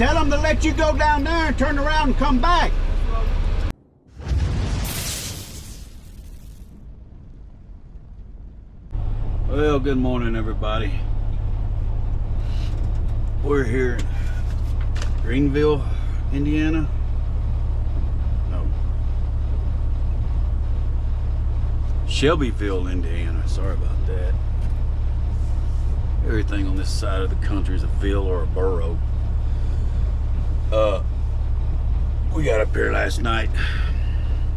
Tell them to let you go down there and turn around and come back. Well, good morning, everybody. We're here in Greenville, Indiana. No. Shelbyville, Indiana. Sorry about that. Everything on this side of the country is a ville or a borough. We got up here last night.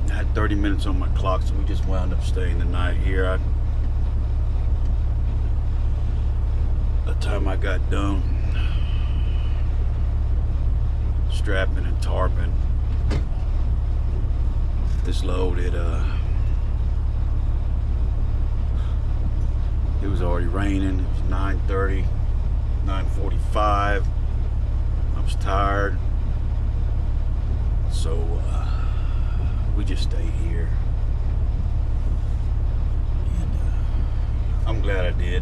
I had 30 minutes on my clock, so we just wound up staying the night here. By the time I got done strapping and tarping, this load, it was already raining. It was 9:30, 9:45. I was tired, so we just stayed here, and I'm glad I did.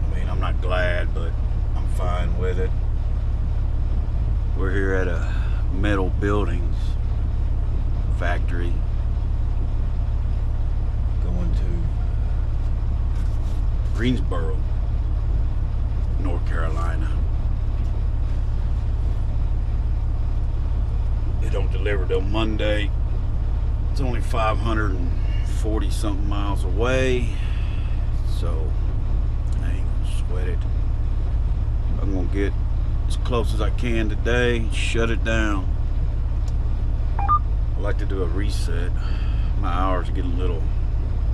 I mean, I'm not glad, but I'm fine with it. We're here at a metal buildings factory going to Greensboro, North Carolina. They don't deliver till Monday. It's only 540 something miles away, so I ain't gonna sweat it. I'm gonna get as close as I can today, shut it down. I like to do a reset. My hours get a little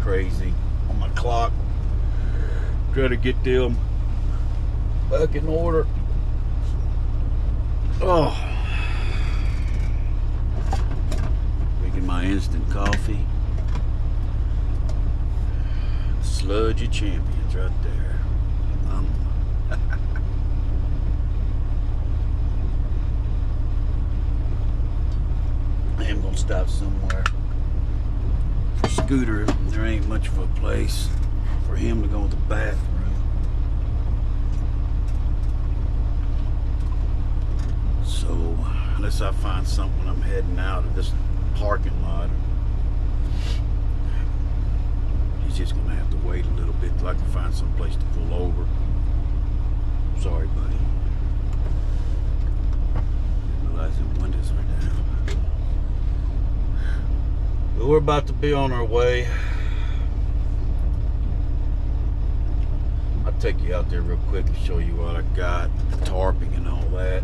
crazy on my clock. Try to get them back in order. Oh, making my instant coffee. Sludge of champions right there. I am gonna stop somewhere for Scooter. There ain't much of a place for him to go to the bathroom. So unless I find something when I'm heading out of this parking lot, he's just gonna have to wait a little bit till I can find some place to pull over. Sorry, buddy. Didn't realize the windows are down. But we're about to be on our way. I'll take you out there real quick and show you what I got, the tarping and all that.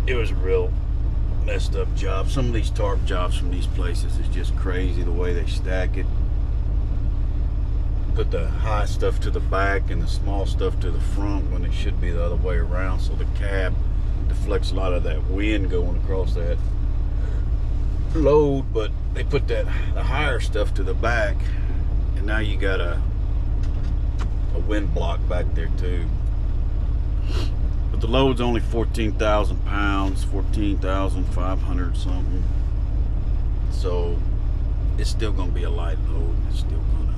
It was a real messed up job. Some of these tarp jobs from these places is just crazy the way they stack it. Put the high stuff to the back and the small stuff to the front when it should be the other way around, so the cab deflects a lot of that wind going across that load. But they put the higher stuff to the back, and now you got a wind block back there too. But the load's only 14,000 pounds, 14,500 something. So it's still gonna be a light load. It's still gonna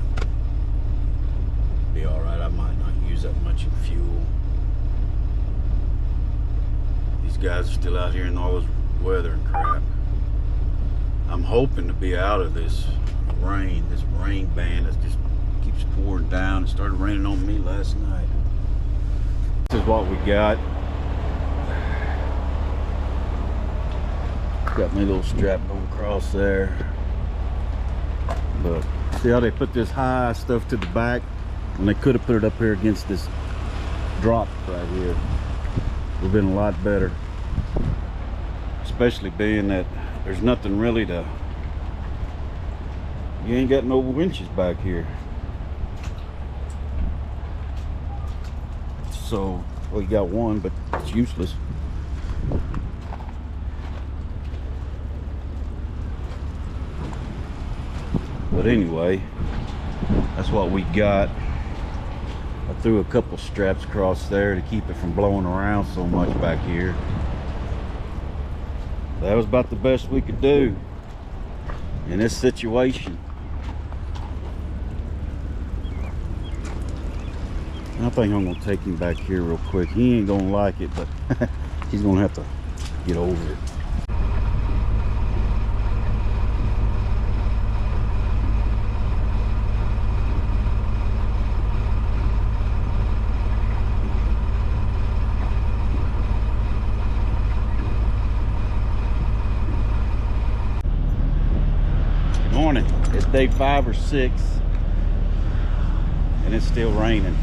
be all right. I might not use that much in fuel. These guys are still out here in all this weather and crap. I'm hoping to be out of this rain band that just keeps pouring down. It started raining on me last night. This is what we got. Got my little strap going across there. But see how they put this high stuff to the back when they could have put it up here against this drop right here. Would have been a lot better. Especially being that there's nothing really to, you ain't got no winches back here. So, well, you got one, but it's useless. But anyway, that's what we got. I threw a couple straps across there to keep it from blowing around so much back here. That was about the best we could do in this situation. I think I'm gonna take him back here real quick. He ain't gonna like it, but he's gonna have to get over it. Good morning. It's day 5 or 6, and it's still raining.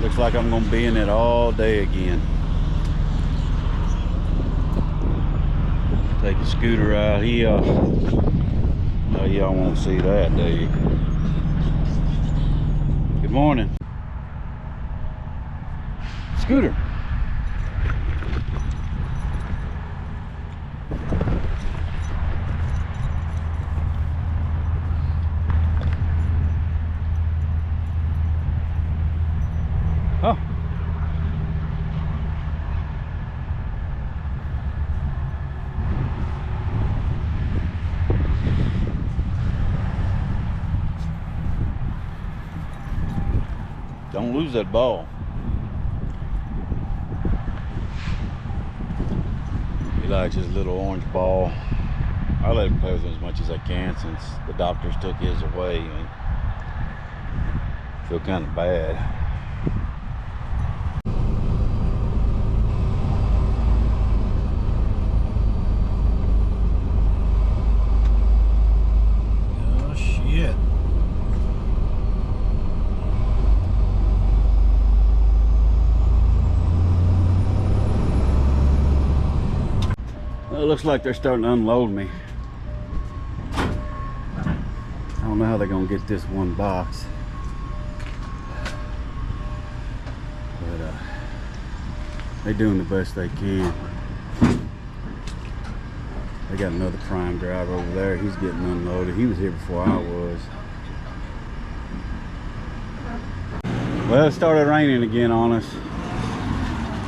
Looks like I'm gonna be in it all day again. Take a scooter out here. Oh, y'all won't see that, do you? Good morning. Scooter. Oh. Don't lose that ball. He likes his little orange ball. I let him play with him as much as I can since the doctors took his away. And I feel kind of bad. Oh shit. Well, it looks like they're starting to unload me. I don't know how they're gonna get this one box, but they're doing the best they can. They got another prime driver over there. He's getting unloaded. He was here before I was. Well, it started raining again on us.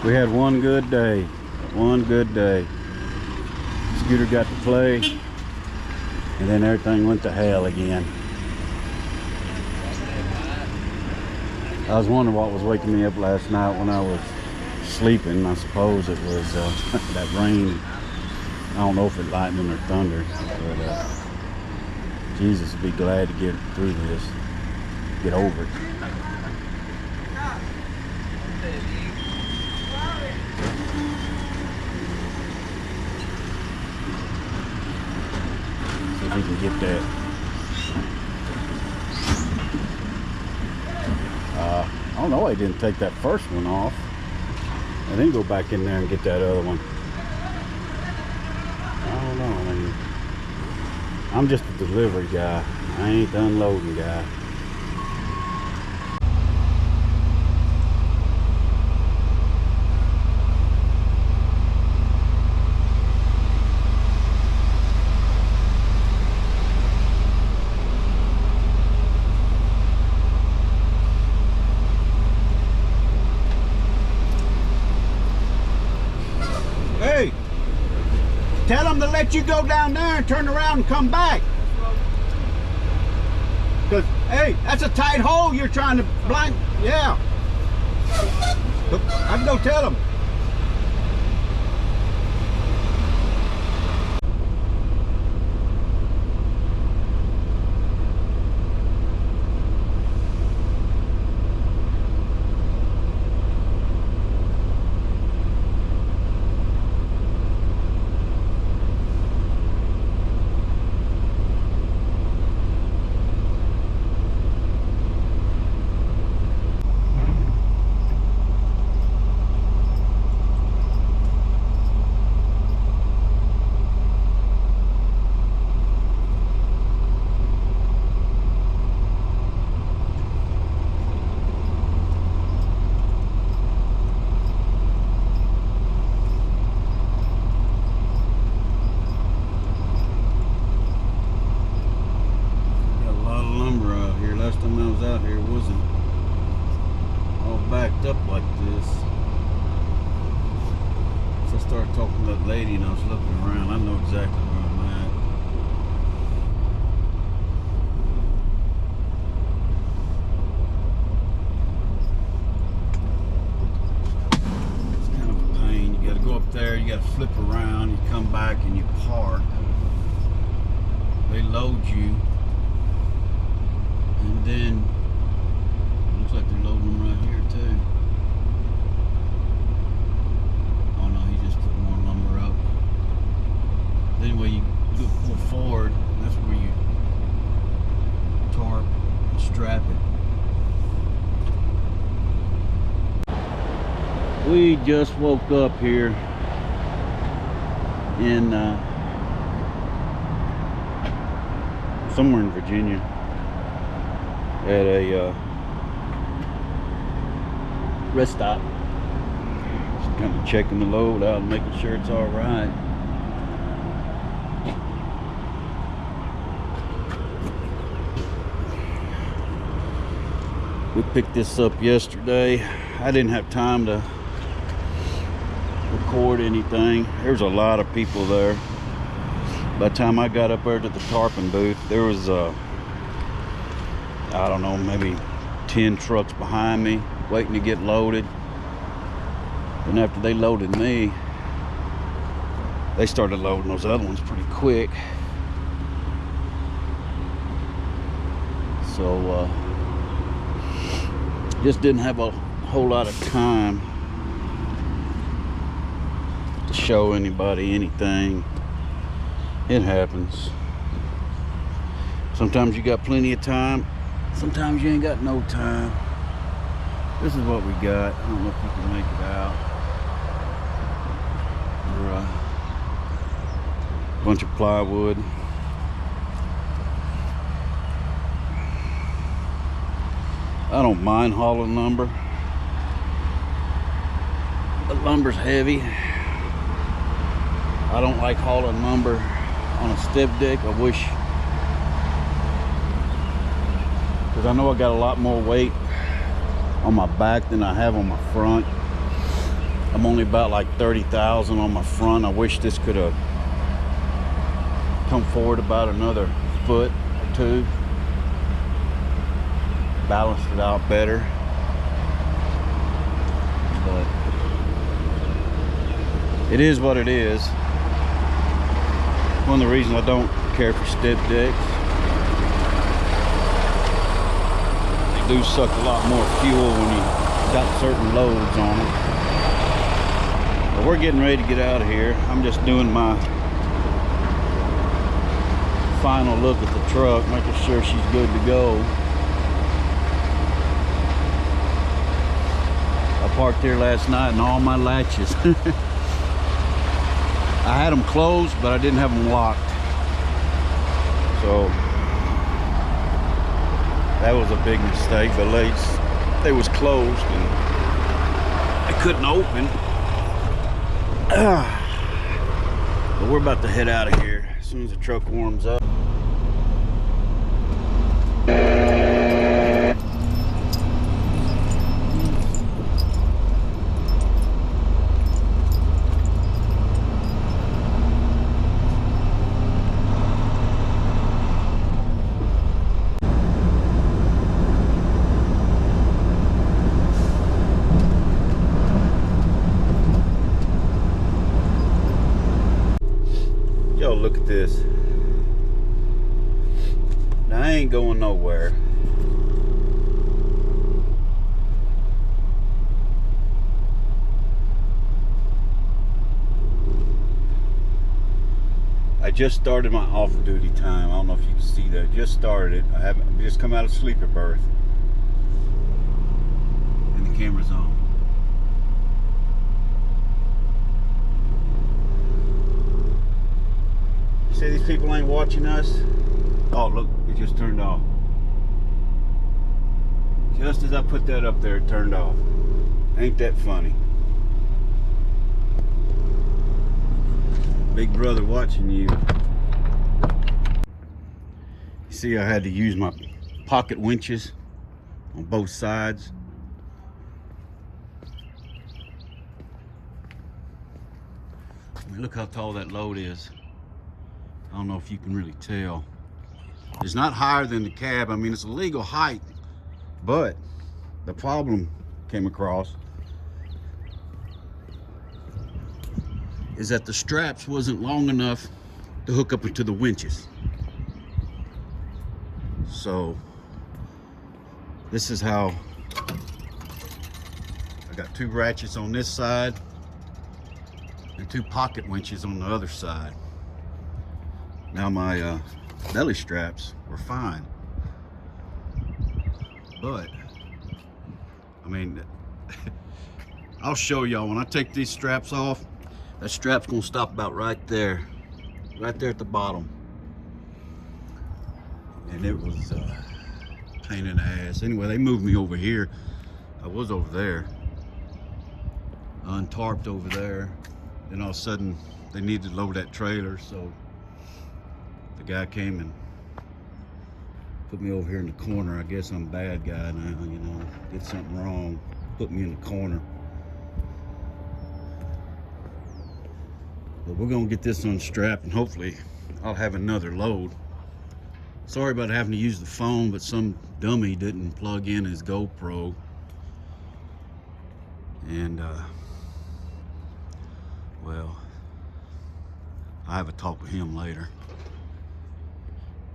We had one good day. One good day. Scooter got to play, and then everything went to hell again. I was wondering what was waking me up last night when I was sleeping. I suppose it was that rain. I don't know if it lightning or thunder, but Jesus would be glad to get through this, get over it. See if we can get that. I don't know, I didn't take that first one off. I didn't go back in there and get that other one. I don't know. I mean, I'm just a delivery guy. I ain't the unloading guy. Hey, tell them to let you go down there and turn around and come back. Because, hey, that's a tight hole you're trying to blind. Yeah. I can go tell them. Last time I was out here, it wasn't all backed up like this. So I started talking to that lady and I was looking around. I know exactly where I'm at. unstrap it. We just woke up here in somewhere in Virginia at a rest stop. Just kind of checking the load out and making sure it's all right. We picked this up yesterday. I didn't have time to record anything. There's a lot of people there. By the time I got up there to the Tarping booth, there was I don't know, maybe 10 trucks behind me waiting to get loaded. And after they loaded me, they started loading those other ones pretty quick. So just didn't have a whole lot of time to show anybody anything. It happens. Sometimes you got plenty of time, sometimes you ain't got no time. This is what we got. I don't know if you can make it out. We're a bunch of plywood. I don't mind hauling lumber. The lumber's heavy. I don't like hauling lumber on a step deck. I wish, because I know I got a lot more weight on my back than I have on my front. I'm only about like 30,000 on my front. I wish this could have come forward about another foot or two. Balanced it out better. But it is what it is. One of the reasons I don't care for step decks. They do suck a lot more fuel when you got certain loads on them. But we're getting ready to get out of here. I'm just doing my final look at the truck, making sure she's good to go. I parked here last night and all my latches. I had them closed, but I didn't have them locked. So that was a big mistake. The lights, they was closed and I couldn't open. But we're about to head out of here as soon as the truck warms up. Yo, look at this. Now I ain't going nowhere. I just started my off-duty time. I don't know if you can see that. Just started it. I just come out of sleeper berth. And the camera's on. Say these people ain't watching us. Oh, look, it just turned off. Just as I put that up there, it turned off. Ain't that funny? Big brother watching you. See, I had to use my pocket winches on both sides. I mean, look how tall that load is. I don't know if you can really tell. It's not higher than the cab. I mean, it's a legal height, but the problem came across is that the straps wasn't long enough to hook up into the winches. So this is how I got 2 ratchets on this side and 2 pocket winches on the other side. Now my belly straps were fine. But I mean, I'll show y'all when I take these straps off. That strap's gonna stop about right there at the bottom. And it was a pain in the ass. Anyway, they moved me over here. I was over there, untarped over there. Then all of a sudden, they needed to load that trailer, so the guy came and put me over here in the corner. I guess I'm a bad guy now, you know, did something wrong, put me in the corner. But we're gonna get this unstrapped and hopefully I'll have another load. Sorry about having to use the phone, but some dummy didn't plug in his GoPro. And well, I have a talk with him later.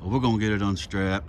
But we're gonna get it unstrapped.